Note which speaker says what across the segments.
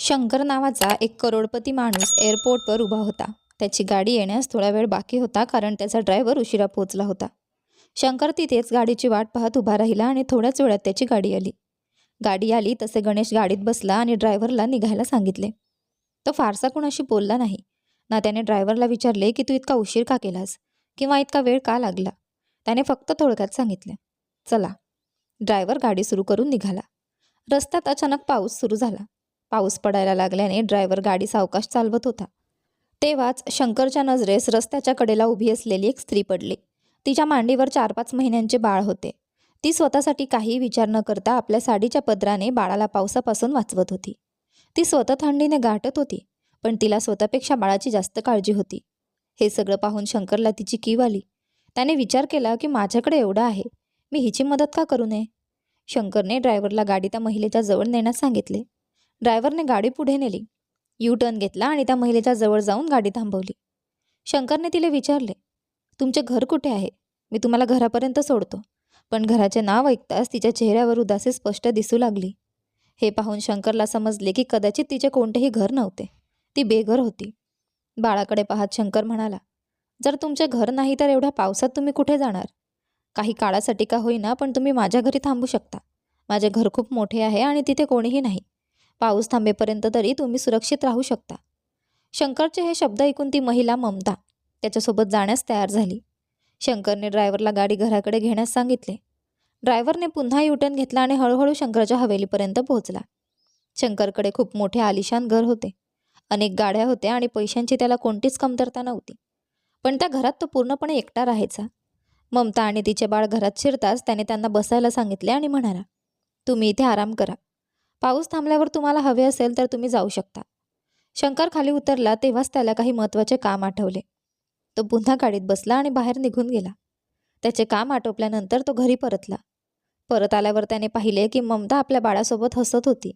Speaker 1: शंकर नावाचा एक करोडपती माणूस एअरपोर्टवर उभा होता. त्याची गाडी येण्यास थोडा वेळ बाकी होता, कारण त्याचा ड्रायव्हर उशिरा पोहोचला होता. शंकर तिथेच गाडीची वाट पाहत उभा राहिला आणि थोड्याच वेळात त्याची गाडी आली. गाडी आली तसे गणेश गाडीत बसला आणि ड्रायव्हरला निघायला सांगितले. तो फारसा कुणाशी बोलला नाही. ना त्याने ड्रायव्हरला विचारले की तू इतका उशीर का केलास किंवा इतका वेळ का लागला. त्याने फक्त थोडक्यात सांगितले, चला. ड्रायव्हर गाडी सुरू करून निघाला. रस्त्यात अचानक पाऊस सुरू झाला. पाऊस पडायला लागल्याने ड्रायव्हर गाडी सावकाश चालवत होता. तेव्हाच शंकरच्या नजरेस रस्त्याच्या कडेला उभी असलेली एक स्त्री पडली. तिच्या मांडीवर 4-5 महिन्यांचे बाळ होते. ती स्वतःसाठी काही विचार न करता आपल्या साडीच्या पदराने बाळाला पावसापासून वाचवत होती. ती स्वतः थंडीने गाठत होती, पण तिला स्वतःपेक्षा बाळाची जास्त काळजी होती. हे सगळं पाहून शंकरला तिची कीव आली. त्याने विचार केला की माझ्याकडे एवढं आहे, मी हिची मदत का करू नये. शंकरने ड्रायव्हरला गाडी त्या महिलेच्या जवळ नेण्यास सांगितले. ड्रायव्हरने गाडी पुढे नेली. यू टर्न घेतला आणि त्या महिलेच्या जवळ जाऊन गाडी थांबवली. शंकरने तिला विचारले, तुमचे घर कुठे आहे? मी तुम्हाला घरापर्यंत सोडतो. पण घराचे नाव ऐकताच तिच्या चेहऱ्यावर उदासी स्पष्ट दिसू लागली. हे पाहून शंकरला समजले की कदाचित तिचे कोणतेही घर नव्हते. ती बेघर होती. बाळाकडे पाहत शंकर म्हणाला, जर तुमचे घर नाही तर एवढ्या पावसात तुम्ही कुठे जाणार? काही काळासाठी का होईना, पण तुम्ही माझ्या घरी थांबू शकता. माझे घर खूप मोठे आहे आणि तिथे कोणीही नाही. पाऊस थांबेपर्यंत तरी तुम्ही सुरक्षित राहू शकता. शंकरचे हे शब्द ऐकून ती महिला ममता त्याच्यासोबत जाण्यास तयार झाली. शंकरने ड्रायव्हरला गाडी घराकडे घेण्यास सांगितले. ड्रायव्हरने पुन्हा युटर्न घेतला आणि हळूहळू शंकरच्या हवेलीपर्यंत पोहोचला. शंकरकडे खूप मोठे आलिशान घर होते. अनेक गाड्या होत्या आणि पैशांची त्याला कोणतीच कमतरता नव्हती. पण त्या घरात तो पूर्णपणे एकटा राहायचा. ममता आणि तिचे बाळ घरात शिरताच त्याने त्यांना बसायला सांगितले आणि म्हणाला, तुम्ही इथे आराम करा. पाऊस थांबल्यावर तुम्हाला हवे असेल तर तुम्ही जाऊ शकता. शंकर खाली उतरला तेव्हाच त्याला काही महत्त्वाचे काम आठवले. तो पुन्हा गाडीत बसला आणि बाहेर निघून गेला. त्याचे काम आटोपल्यानंतर तो घरी परतला. परत आल्यावर त्याने पाहिले की ममता आपल्या बाळासोबत हसत होती.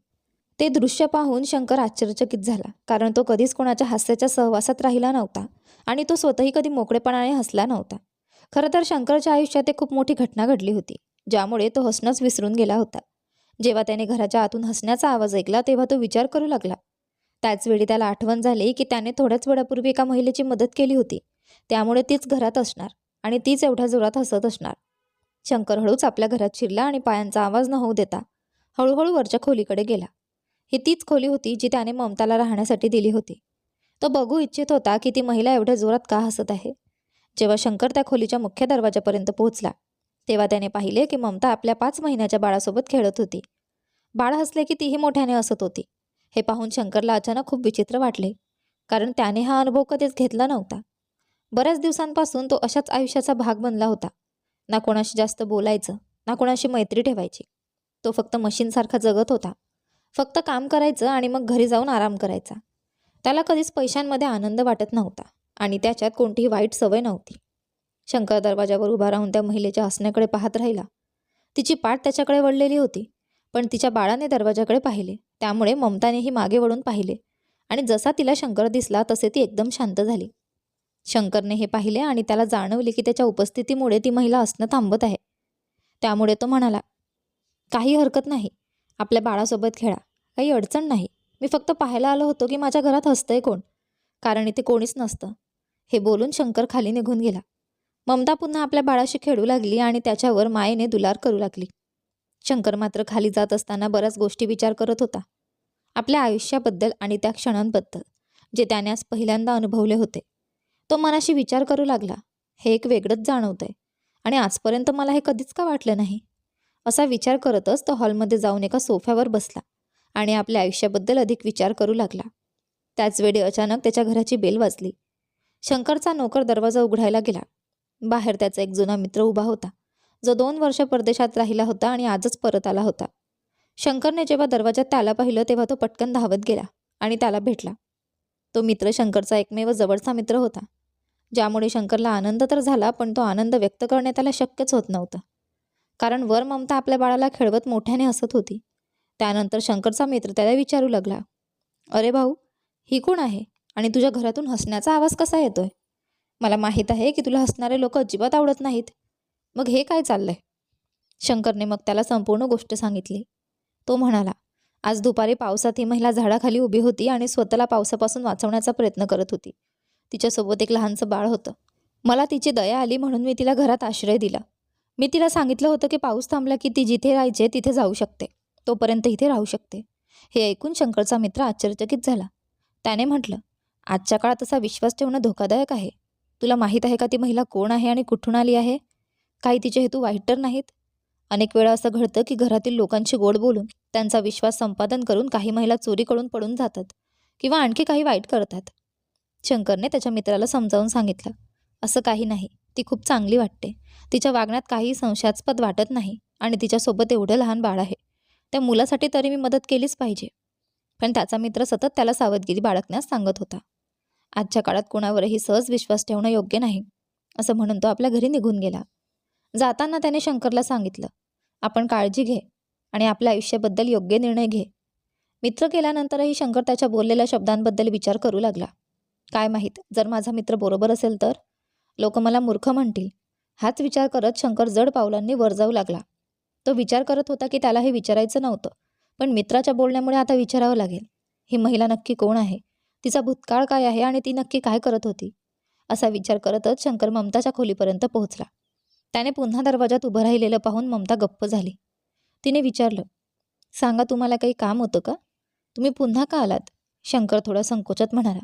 Speaker 1: ते दृश्य पाहून शंकर आश्चर्यचकित झाला, कारण तो कधीच कोणाच्या हास्याच्या सहवासात राहिला नव्हता आणि तो स्वतःही कधी मोकळेपणाने हसला नव्हता. खरं तर शंकरच्या आयुष्यात एक खूप मोठी घटना घडली होती, ज्यामुळे तो हसणंच विसरून गेला होता. जेव्हा त्याने घराच्या आतून हसण्याचा आवाज ऐकला तेव्हा तो विचार करू लागला. त्याचवेळी त्याला आठवण झाली की त्याने थोड्याच वेळापूर्वी एका महिलेची मदत केली होती. त्यामुळे तीच घरात असणार आणि तीच एवढ्या जोरात हसत असणार. शंकर हळूच आपल्या घरात शिरला आणि पायांचा आवाज न होऊ देता हळूहळू वरच्या खोलीकडे गेला. ही तीच खोली होती जी त्याने ममताला राहण्यासाठी दिली होती. तो बघू इच्छित होता की ती महिला एवढ्या जोरात का हसत आहे. जेव्हा शंकर त्या खोलीच्या मुख्य दरवाजापर्यंत पोहोचला तेव्हा त्याने पाहिले की ममता आपल्या 5 महिन्याच्या बाळासोबत खेळत होती. बाळ हसले की तीही मोठ्याने हसत होती. हे पाहून शंकरला अचानक खूप विचित्र वाटले, कारण त्याने हा अनुभव कधीच घेतला नव्हता. बऱ्याच दिवसांपासून तो अशाच आयुष्याचा भाग बनला होता. ना कोणाशी जास्त बोलायचं, ना कोणाशी मैत्री ठेवायची. तो फक्त मशीनसारखा जगत होता. फक्त काम करायचं आणि मग घरी जाऊन आराम करायचा. त्याला कधीच पैशांमध्ये आनंद वाटत नव्हता आणि त्याच्यात कोणतीही वाईट सवय नव्हती. शंकर दरवाजावर उभा राहून त्या महिलेच्या हसण्याकडे पाहत राहिला. तिची पाठ त्याच्याकडे वळलेली होती, पण तिच्या बाळाने दरवाजाकडे पाहिले. त्यामुळे ममतानेही मागे वळून पाहिले आणि जसा तिला शंकर दिसला तसे ती एकदम शांत झाली. शंकरने हे पाहिले आणि त्याला जाणवले की त्याच्या उपस्थितीमुळे ती महिला हसणं थांबत आहे. त्यामुळे तो म्हणाला, काही हरकत नाही, आपल्या बाळासोबत खेळा, काही अडचण नाही. मी फक्त पाहायला आलो होतो की माझ्या घरात हसतंय कोण, कारण इथे कोणीच नसतं. हे बोलून शंकर खाली निघून गेला. ममता पुन्हा आपल्या बाळाशी खेळू लागली आणि त्याच्यावर मायेने दुलार करू लागली. शंकर मात्र खाली जात असताना बऱ्याच गोष्टी विचार करत होता. आपल्या आयुष्याबद्दल आणि त्या क्षणांबद्दल जे त्याने आज पहिल्यांदा अनुभवले होते. तो मनाशी विचार करू लागला, हे एक वेगळंच जाणवतंय आणि आजपर्यंत मला हे कधीच का वाटलं नाही. असा विचार करतच तो हॉलमध्ये जाऊन एका सोफ्यावर बसला आणि आपल्या आयुष्याबद्दल अधिक विचार करू लागला. त्याचवेळी अचानक त्याच्या घराची बेल वाजली. शंकरचा नोकर दरवाजा उघडायला गेला. बाहेर त्याचा एक जुना मित्र उभा होता, जो 2 वर्ष परदेशात राहिला होता आणि आजच परत आला होता. शंकरने जेव्हा दरवाजात त्याला पाहिलं तेव्हा तो पटकन धावत गेला आणि त्याला भेटला. तो मित्र शंकरचा एकमेव जवळचा मित्र होता, ज्यामुळे शंकरला आनंद तर झाला, पण तो आनंद व्यक्त करणे त्याला शक्यच होत नव्हतं. कारण वर ममता आपल्या बाळाला खेळवत मोठ्याने हसत होती. त्यानंतर शंकरचा मित्र त्याला विचारू लागला, अरे भाऊ, ही कोण आहे आणि तुझ्या घरातून हसण्याचा आवाज कसा येतोय? मला माहीत आहे की तुला हसणारे लोक अजिबात आवडत नाहीत. मग हे काय चाललंय? शंकरने मग त्याला संपूर्ण गोष्ट सांगितली. तो म्हणाला, आज दुपारी पावसात ही महिला झाडाखाली उभी होती आणि स्वतःला पावसापासून वाचवण्याचा प्रयत्न करत होती. तिच्यासोबत एक लहानसं बाळ होतं. मला तिची दया आली म्हणून मी तिला घरात आश्रय दिला. मी तिला सांगितलं होतं की पाऊस थांबला की ती जिथे राहायचे तिथे जाऊ शकते. तोपर्यंत इथे राहू शकते. हे ऐकून शंकरचा मित्र आश्चर्यचकित झाला. त्याने म्हटलं, आजच्या काळात असा विश्वास ठेवणं धोकादायक आहे. तुला माहीत आहे का ती महिला कोण आहे आणि कुठून आली आहे? काही तिचे हेतू वाईट तर नाहीत? अनेक वेळा असं घडतं की घरातील लोकांशी गोड बोलून त्यांचा विश्वास संपादन करून काही महिला चोरीकडून पडून जातात किंवा आणखी काही वाईट करतात. शंकरने त्याच्या मित्राला समजावून सांगितलं, असं काही नाही. ती खूप चांगली वाटते. तिच्या वागण्यात काही संशयास्पद वाटत नाही आणि तिच्यासोबत एवढं लहान बाळ आहे. त्या मुलासाठी तरी मी मदत केलीच पाहिजे. पण त्याचा मित्र सतत त्याला सावधगिरी बाळगण्यास सांगत होता. आजच्या काळात कोणावरही सहज विश्वास ठेवणं योग्य नाही, असं म्हणून तो आपल्या घरी निघून गेला. जाताना त्याने शंकरला सांगितलं, आपण काळजी घे आणि आपल्या आयुष्याबद्दल योग्य निर्णय घे. मित्र गेल्यानंतरही शंकर त्याच्या बोललेल्या शब्दांबद्दल विचार करू लागला. काय माहीत, जर माझा मित्र बरोबर असेल तर? लोक मला मूर्ख म्हणतील. हाच विचार करत शंकर जड पावलांनी वर जाऊ लागला. तो विचार करत होता की त्याला हे विचारायचं नव्हतं, पण मित्राच्या बोलण्यामुळे आता विचारावं लागेल. ही महिला नक्की कोण आहे? तिचा भूतकाळ काय आहे आणि ती नक्की काय करत होती? असा विचार करतच शंकर ममताच्या खोलीपर्यंत पोहोचला. त्याने पुन्हा दरवाजात उभं राहिलेलं पाहून ममता गप्प झाली. तिने विचारलं, सांगा, तुम्हाला काही काम होतं का? तुम्ही पुन्हा का आलात? शंकर थोडा संकोचात म्हणाला,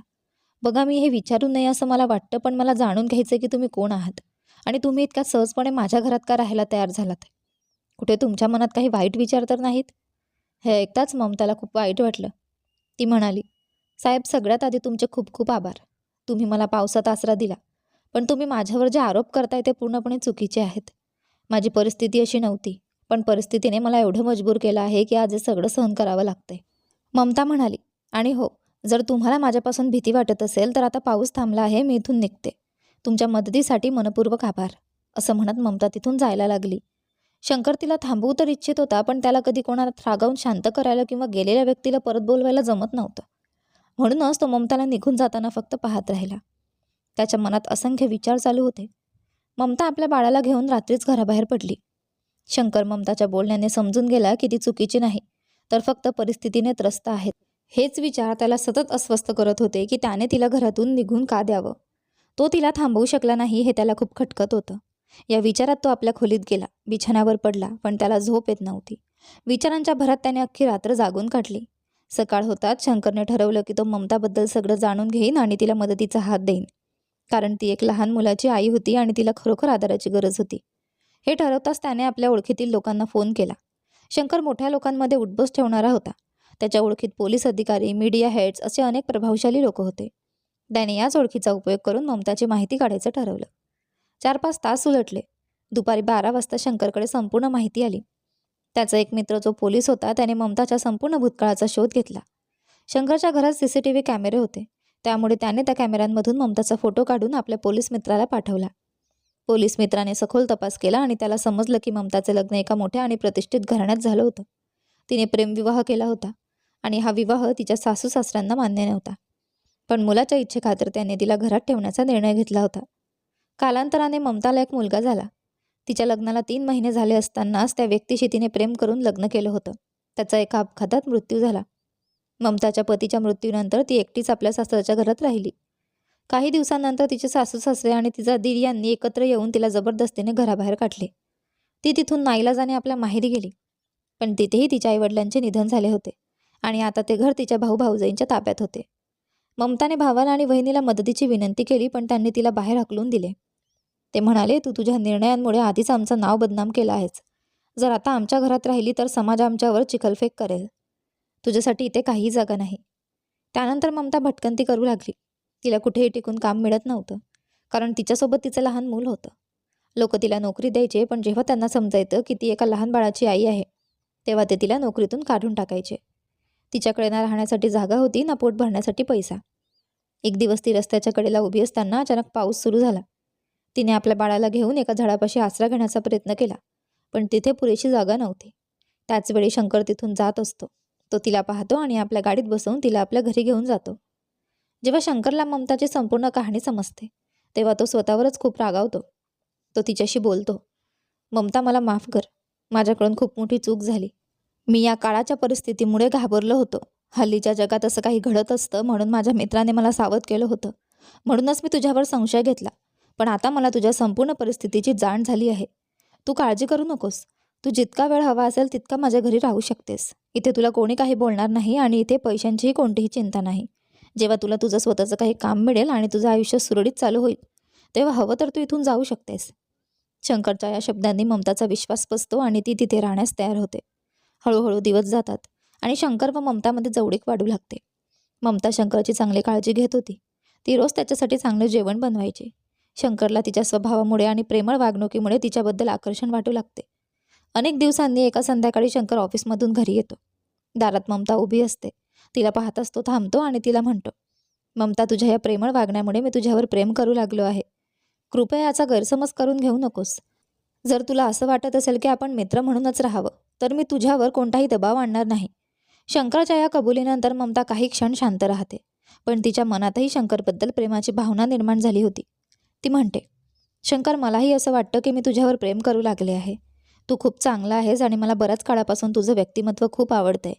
Speaker 1: बघा, मी हे विचारू नये असं मला वाटतं, पण मला जाणून घ्यायचं की तुम्ही कोण आहात आणि तुम्ही इतक्या सहजपणे माझ्या घरात का राहायला तयार झालात? कुठे तुमच्या मनात काही वाईट विचार तर नाहीत? हे ऐकताच ममताला खूप वाईट वाटलं. ती म्हणाली, साहेब, सगळ्यात आधी तुमचे खूप खूप आभार. तुम्ही मला पावसात आसरा दिला, पण तुम्ही माझ्यावर जे आरोप करताय ते पूर्णपणे चुकीचे आहेत. माझी परिस्थिती अशी नव्हती, पण परिस्थितीने मला एवढं मजबूर केलं आहे की आज हे सगळं सहन करावं लागतंय. ममता म्हणाली, आणि हो, जर तुम्हाला माझ्यापासून भीती वाटत असेल तर आता पाऊस थांबला आहे, मी इथून निघते. तुमच्या मदतीसाठी मनपूर्वक आभार, असं म्हणत ममता तिथून जायला लागली. शंकर तिला थांबवू तर इच्छित होता, पण त्याला कधी कोणाला रागावून शांत करायला किंवा गेलेल्या व्यक्तीला परत बोलवायला जमत नव्हतं. म्हणूनच तो ममताला निघून जाताना फक्त पाहत राहिला. त्याच्या मनात असंख्य विचार चालू होते. ममता आपल्या बाळाला घेऊन रात्रीच घराबाहेर पडली. शंकर ममताच्या बोलण्याने समजून गेला की ती चुकीची नाही, तर फक्त परिस्थितीने त्रस्त आहेत. हेच विचार त्याला सतत अस्वस्थ करत होते की त्याने तिला घरातून निघून का द्यावं. तो तिला थांबवू शकला नाही हे त्याला खूप खटकत होतं. या विचारात तो आपल्या खोलीत गेला. बिछाण्यावर पडला, पण त्याला झोप येत नव्हती. विचारांच्या भरात त्याने अख्खी रात्र जागून काढली. सकाळ होताच शंकरने ठरवलं की तो ममताबद्दल सगळं जाणून घेईन आणि तिला मदतीचा हात देईन, कारण ती एक लहान मुलाची आई होती आणि तिला खरोखर आदराची गरज होती. हे ठरवताच त्याने आपल्या ओळखीतील लोकांना फोन केला. शंकर मोठ्या लोकांमध्ये उठबस ठेवणारा होता. त्याच्या ओळखीत पोलीस अधिकारी, मीडिया हेड्स असे अनेक प्रभावशाली लोक होते. त्याने याच ओळखीचा उपयोग करून ममताची माहिती काढायचं ठरवलं. 4-5 तास उलटले. दुपारी 12 वाजता शंकरकडे संपूर्ण माहिती आली. त्याचा एक मित्र जो पोलीस होता त्याने ममताच्या संपूर्ण भूतकाळाचा शोध घेतला. शंकरच्या घरात CCTV कॅमेरे होते, त्यामुळे त्याने त्या कॅमेऱ्यांमधून ममताचा फोटो काढून आपल्या पोलीस मित्राला पाठवला. पोलीस मित्राने सखोल तपास केला आणि त्याला समजलं की ममताचे लग्न एका मोठ्या आणि प्रतिष्ठित घराण्यात झालं होतं. तिने प्रेमविवाह केला होता आणि हा विवाह तिच्या सासू सासऱ्यांना मान्य नव्हता. पण मुलाच्या इच्छेखातर त्याने तिला घरात ठेवण्याचा निर्णय घेतला होता. कालांतराने ममताला एक मुलगा झाला. तिच्या लग्नाला 3 महिने झाले असतानाच त्या व्यक्तीशी तिने प्रेम करून लग्न केलं होतं. त्याचा एका अपघातात मृत्यू झाला. ममताच्या पतीच्या मृत्यूनंतर ती एकटीच आपल्या सासरच्या घरात राहिली. काही दिवसांनंतर तिचे सासू सासरे आणि तिचा दीर यांनी एकत्र येऊन तिला जबरदस्तीने घराबाहेर काढले. ती तिथून नाईलाजाने आपल्या माहेरी गेली, पण तिथेही तिच्या आईवडिलांचे निधन झाले होते आणि आता ते घर तिच्या भाऊ भाऊजाईंच्या ताब्यात होते. ममताने भावाला आणि बहिणीला मदतीची विनंती केली, पण त्यांनी तिला बाहेर हाकलून दिले. ते म्हणाले, तू तुझ्या निर्णयांमुळे आधीच आमचं नाव बदनाम केलं आहेस. जर आता आमच्या घरात राहिली तर समाज आमच्यावर चिखलफेक करेल. तुझ्यासाठी इथे काही जागा नाही. त्यानंतर ममता भटकंती करू लागली. तिला कुठेही टिकून काम मिळत नव्हतं, कारण तिच्यासोबत तिचं लहान मूल होतं. लोक तिला नोकरी द्यायचे, पण जेव्हा त्यांना समजायचं की ती एका लहान बाळाची आई आहे, तेव्हा ते तिला नोकरीतून काढून टाकायचे. तिच्याकडे ना राहण्यासाठी जागा होती ना पोट भरण्यासाठी पैसा. एक दिवस ती रस्त्याच्या कडेला उभी असताना अचानक पाऊस सुरू झाला. तिने आपल्या बाळाला घेऊन एका झाडापाशी आसरा घेण्याचा प्रयत्न केला, पण तिथे पुरेशी जागा नव्हती. त्याचवेळी शंकर तिथून जात असतो. तो तिला पाहतो आणि आपल्या गाडीत बसवून तिला आपल्या घरी घेऊन जातो. जेव्हा शंकरला ममताची संपूर्ण कहाणी समजते, तेव्हा तो स्वतःवरच खूप रागावतो. तो तिच्याशी बोलतो, ममता, मला माफ कर. माझ्याकडून खूप मोठी चूक झाली. मी या काळाच्या परिस्थितीमुळे घाबरलो होतो. हल्लीच्या जगात असं काही घडत असतं म्हणून माझ्या मित्राने मला सावध केलं होतं. म्हणूनच मी तुझ्यावर संशय घेतला. पण आता मला तुझ्या संपूर्ण परिस्थितीची जाण झाली आहे. तू काळजी करू नकोस. तू जितका वेळ हवा असेल तितका माझ्या घरी राहू शकतेस. इथे तुला कोणी काही बोलणार नाही आणि इथे पैशांचीही कोणतीही चिंता नाही. जेव्हा तुला तुझं स्वतःचं काही काम मिळेल आणि तुझं आयुष्य सुरळीत चालू होईल तेव्हा हवं तर तू इथून जाऊ शकतेस. शंकरच्या या शब्दांनी ममताचा विश्वास बसतो आणि ती तिथे राहण्यास तयार होते. हळूहळू दिवस जातात आणि शंकर व ममतामध्ये जवळीक वाढू लागते. ममता शंकरची चांगली काळजी घेत होती. ती रोज त्याच्यासाठी चांगले जेवण बनवायची. शंकरला तिच्या स्वभावामुळे आणि प्रेमळ वागणुकीमुळे तिच्याबद्दल आकर्षण वाटू लागते. अनेक दिवसांनी एका संध्याकाळी शंकर ऑफिसमधून घरी येतो. दारात ममता उभी असते. तिला पाहताच तो थांबतो आणि तिला म्हणतो, ममता, तुझ्या या प्रेमळ वागण्यामुळे मी तुझ्यावर प्रेम करू लागलो आहे. कृपया याचा गैरसमज करून घेऊ नकोस. जर तुला असं वाटत असेल की आपण मित्र म्हणूनच राहावं तर मी तुझ्यावर कोणताही दबाव आणणार नाही. शंकरच्या या कबुलीनंतर ममता काही क्षण शांत राहते. पण तिच्या मनातही शंकरबद्दल प्रेमाची भावना निर्माण झाली होती. ती म्हणते, शंकर, मलाही असं वाटतं की मी तुझ्यावर प्रेम करू लागले आहे. तू खूप चांगला आहेस आणि मला बऱ्याच काळापासून तुझं व्यक्तिमत्व खूप आवडतंय.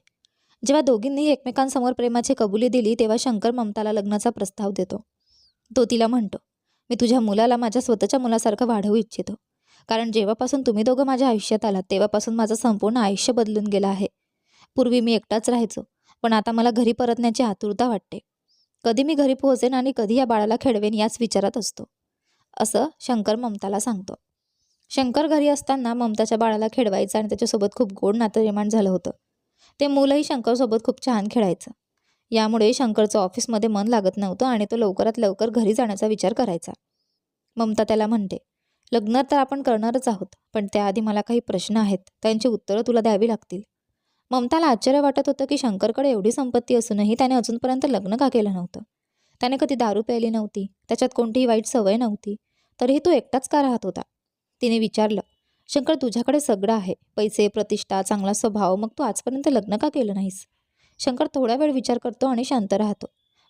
Speaker 1: जेव्हा दोघींनी एकमेकांसमोर प्रेमाची कबुली दिली तेव्हा शंकर ममताला लग्नाचा प्रस्ताव देतो. तो तिला म्हणतो, मी तुझ्या मुलाला माझ्या स्वतःच्या मुलासारखं वाढवू इच्छितो. कारण जेव्हापासून तुम्ही दोघं माझ्या आयुष्यात आलात तेव्हापासून माझं संपूर्ण आयुष्य बदलून गेलं आहे. पूर्वी मी एकटाच राहायचो, पण आता मला घरी परतण्याची आतुरता वाटते. कधी मी घरी पोहोचेन आणि कधी या बाळाला खेळवेन याच विचारात असतो, असं शंकर ममताला सांगतो. शंकर घरी असताना ममताच्या बाळाला खेळवायचं आणि त्याच्यासोबत खूप गोड नातं निर्माण झालं होतं. ते मुलंही शंकरसोबत खूप छान खेळायचं. यामुळे शंकरचं ऑफिसमध्ये मन लागत नव्हतं आणि तो लवकरात लवकर घरी जाण्याचा विचार करायचा. ममता त्याला म्हणते, लग्न तर आपण करणारच आहोत, पण त्याआधी मला काही प्रश्न आहेत, त्यांची उत्तरं तुला द्यावी लागतील. ममताला आश्चर्य वाटत होतं की शंकरकडे एवढी संपत्ती असूनही त्याने अजूनपर्यंत लग्न का केलं नव्हतं. त्याने कधी दारू प्यायली नव्हती, त्याच्यात कोणतीही वाईट सवय नव्हती, तरीही तो एकटाच का राहत होता. तिने विचारलं, शंकर, तुझ्याकडे सगळं आहे, पैसे, प्रतिष्ठा, चांगला स्वभाव, मग तू आजपर्यंत लग्न का केलं नाहीस? शंकर थोडा वेळ विचार करतो आणि शांत राहतो.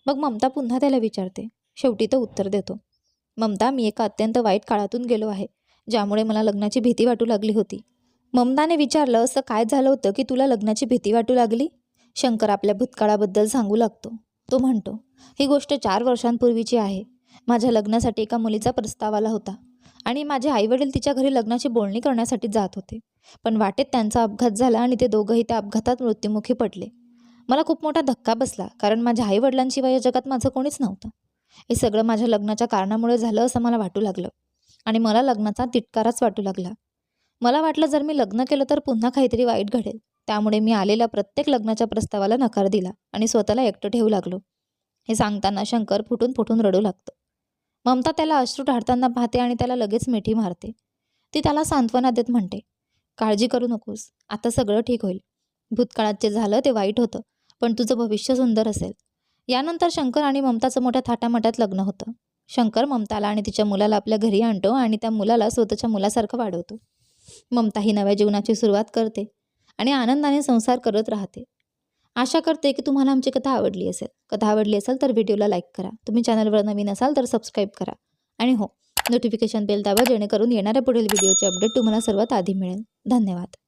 Speaker 1: मग ममता पुन्हा त्याला विचारते. शेवटी तो उत्तर देतो, ममता, मी एका अत्यंत वाईट काळातून गेलो आहे, ज्यामुळे मला लग्नाची भीती वाटू लागली होती. ममताने विचारलं, असं काय झालं होतं की तुला लग्नाची भीती वाटू लागली? शंकर आपल्या भूतकाळाबद्दल सांगू लागतो. तो म्हणतो, ही गोष्ट 4 वर्षांपूर्वीची आहे. माझ्या लग्नासाठी एका मुलीचा प्रस्ताव आला होता आणि माझे आईवडील तिच्या घरी लग्नाची बोलणी करण्यासाठी जात होते. पण वाटेत त्यांचा अपघात झाला आणि ते दोघंही त्या अपघातात मृत्युमुखी पडले. मला खूप मोठा धक्का बसला, कारण माझ्या आईवडिलांशिवाय या जगात माझं कोणीच नव्हतं. हे सगळं माझ्या लग्नाच्या कारणामुळे झालं असं मला वाटू लागलं आणि मला लग्नाचा तिटकाराच वाटू लागला. मला वाटलं, जर मी लग्न केलं तर पुन्हा काहीतरी वाईट घडेल. त्यामुळे मी आलेल्या प्रत्येक लग्नाच्या प्रस्तावाला नकार दिला आणि स्वतःला एकटं ठेवू लागलो. हे सांगताना शंकर फुटून फुटून रडू लागतो. ममता त्याला अश्रू ढाळताना पाहते आणि त्याला लगेच मिठी मारते. ती त्याला सांत्वना देत म्हणते, काळजी करू नकोस, आता सगळं ठीक होईल. भूतकाळात जे झालं ते वाईट होतं, पण तुझं भविष्य सुंदर असेल. यानंतर शंकर आणि ममताचं मोठ्या थाटामाटात लग्न होतं. शंकर ममताला आणि तिच्या मुलाला आपल्या घरी आणतो आणि त्या मुलाला स्वतःच्या मुलासारखं वाढवतो. ममता ही नव्या जीवनाची सुरुवात करते आणि आनंदाने संसार करत राहते. आशा करते की तुम्हाला आमची कथा आवडली असेल. कथा आवडली असेल तर व्हिडिओला लाईक करा. तुम्ही चॅनलवर नवीन असाल तर सबस्क्राईब करा आणि हो, नोटिफिकेशन बेल दाबा, जेणेकरून येणाऱ्या पुढील व्हिडिओचे अपडेट तुम्हाला सर्वात आधी मिळेल. धन्यवाद.